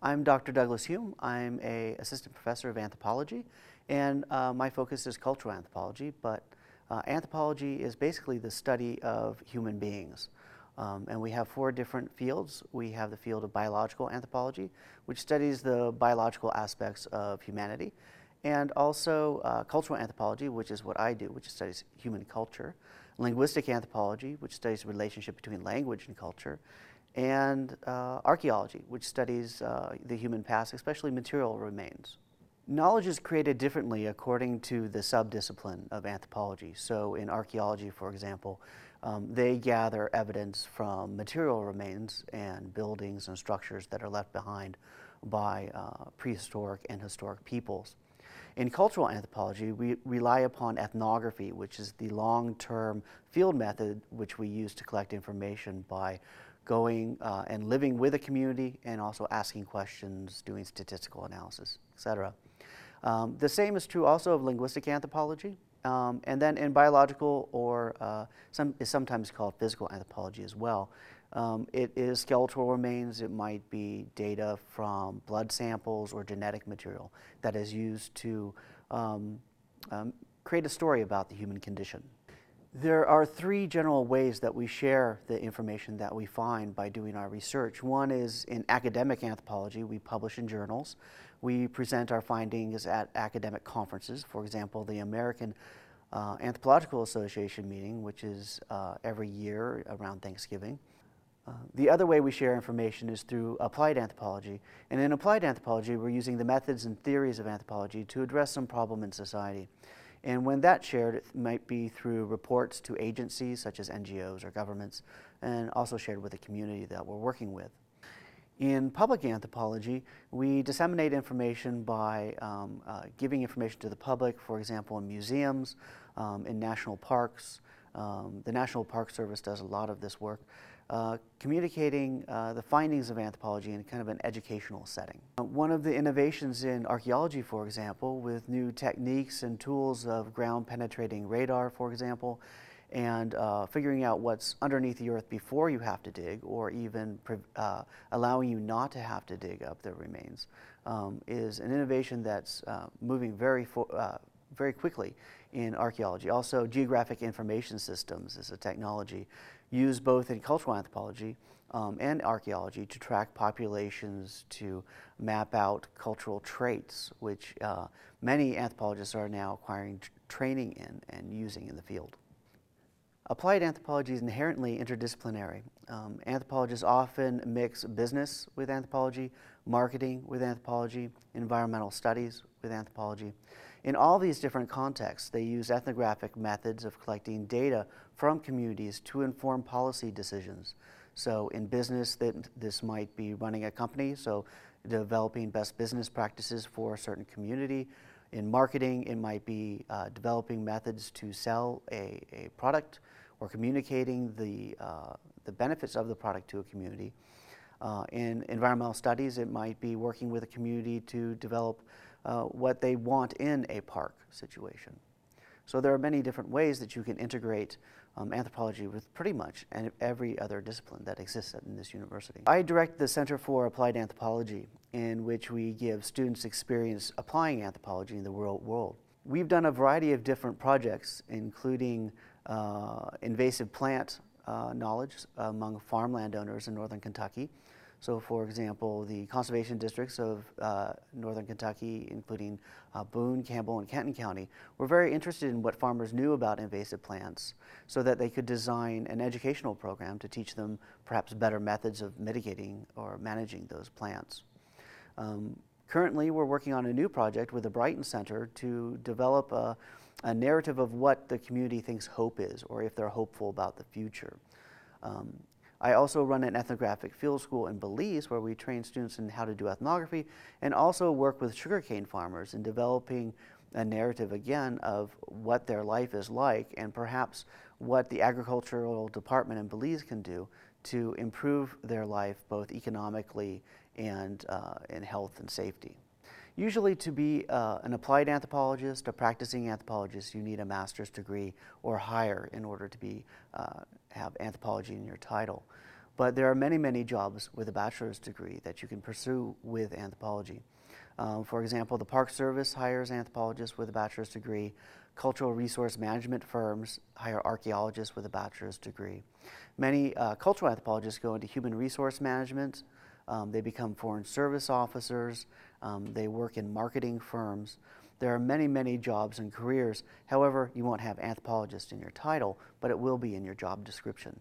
I'm Dr. Douglas Hume. I'm an assistant professor of anthropology, and my focus is cultural anthropology, but anthropology is basically the study of human beings. And we have four different fields. We have the field of biological anthropology, which studies the biological aspects of humanity, and also cultural anthropology, which is what I do, which studies human culture, linguistic anthropology, which studies the relationship between language and culture, and archaeology, which studies the human past, especially material remains. Knowledge is created differently according to the subdiscipline of anthropology. So in archaeology, for example, they gather evidence from material remains and buildings and structures that are left behind by prehistoric and historic peoples. In cultural anthropology, we rely upon ethnography, which is the long-term field method which we use to collect information by going and living with a community and also asking questions, doing statistical analysis, etc. The same is true also of linguistic anthropology. And then in biological, or is sometimes called physical anthropology as well, it is skeletal remains. It might be data from blood samples or genetic material that is used to create a story about the human condition. There are three general ways that we share the information that we find by doing our research. One is in academic anthropology. We publish in journals. We present our findings at academic conferences. For example, the American Anthropological Association meeting, which is every year around Thanksgiving. The other way we share information is through applied anthropology. And in applied anthropology, we're using the methods and theories of anthropology to address some problem in society. And when that's shared, it might be through reports to agencies such as NGOs or governments, and also shared with the community that we're working with. In public anthropology, we disseminate information by giving information to the public, for example, in museums, in national parks. The National Park Service does a lot of this work, communicating the findings of anthropology in kind of an educational setting. One of the innovations in archaeology, for example, with new techniques and tools of ground-penetrating radar, for example, and figuring out what's underneath the earth before you have to dig, or even allowing you not to have to dig up the remains, is an innovation that's moving very quickly in archaeology. Also, geographic information systems is a technology used both in cultural anthropology and archaeology to track populations, to map out cultural traits, which many anthropologists are now acquiring training in and using in the field. Applied anthropology is inherently interdisciplinary. Anthropologists often mix business with anthropology, marketing with anthropology, environmental studies with anthropology. In all these different contexts, they use ethnographic methods of collecting data from communities to inform policy decisions. So in business, this might be running a company, so developing best business practices for a certain community. In marketing, it might be developing methods to sell a product or communicating the benefits of the product to a community. In environmental studies, it might be working with a community to develop what they want in a park situation. So there are many different ways that you can integrate anthropology with pretty much every other discipline that exists in this university. I direct the Center for Applied Anthropology, in which we give students experience applying anthropology in the real world. We've done a variety of different projects, including invasive plant knowledge among farm landowners in northern Kentucky. So, for example, the conservation districts of northern Kentucky, including Boone, Campbell, and Kenton County, were very interested in what farmers knew about invasive plants so that they could design an educational program to teach them perhaps better methods of mitigating or managing those plants. Currently, we're working on a new project with the Brighton Center to develop a narrative of what the community thinks hope is, or if they're hopeful about the future. I also run an ethnographic field school in Belize, where we train students in how to do ethnography, and also work with sugarcane farmers in developing a narrative, again, of what their life is like, and perhaps what the agricultural department in Belize can do to improve their life, both economically and in health and safety. Usually, to be an applied anthropologist, a practicing anthropologist, you need a master's degree or higher in order to have anthropology in your title. But there are many, many jobs with a bachelor's degree that you can pursue with anthropology. For example, the Park Service hires anthropologists with a bachelor's degree. Cultural resource management firms hire archaeologists with a bachelor's degree. Many cultural anthropologists go into human resource management. They become foreign service officers. They work in marketing firms. There are many, many jobs and careers. However, you won't have anthropologist in your title, but it will be in your job description.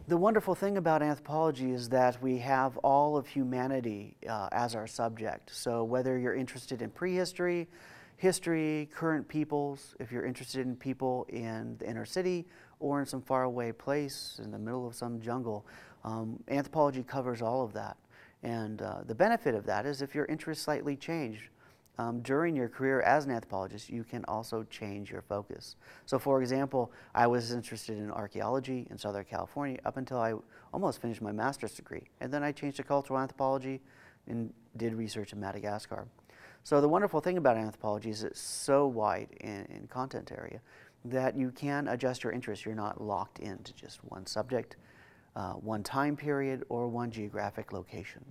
The wonderful thing about anthropology is that we have all of humanity as our subject. So whether you're interested in prehistory, history, current peoples, if you're interested in people in the inner city or in some faraway place in the middle of some jungle, anthropology covers all of that. And the benefit of that is if your interests slightly change during your career as an anthropologist, you can also change your focus. So for example, I was interested in archaeology in Southern California up until I almost finished my master's degree. And then I changed to cultural anthropology and did research in Madagascar. So the wonderful thing about anthropology is it's so wide in content area that you can adjust your interests. You're not locked into just one subject, one time period, or one geographic location.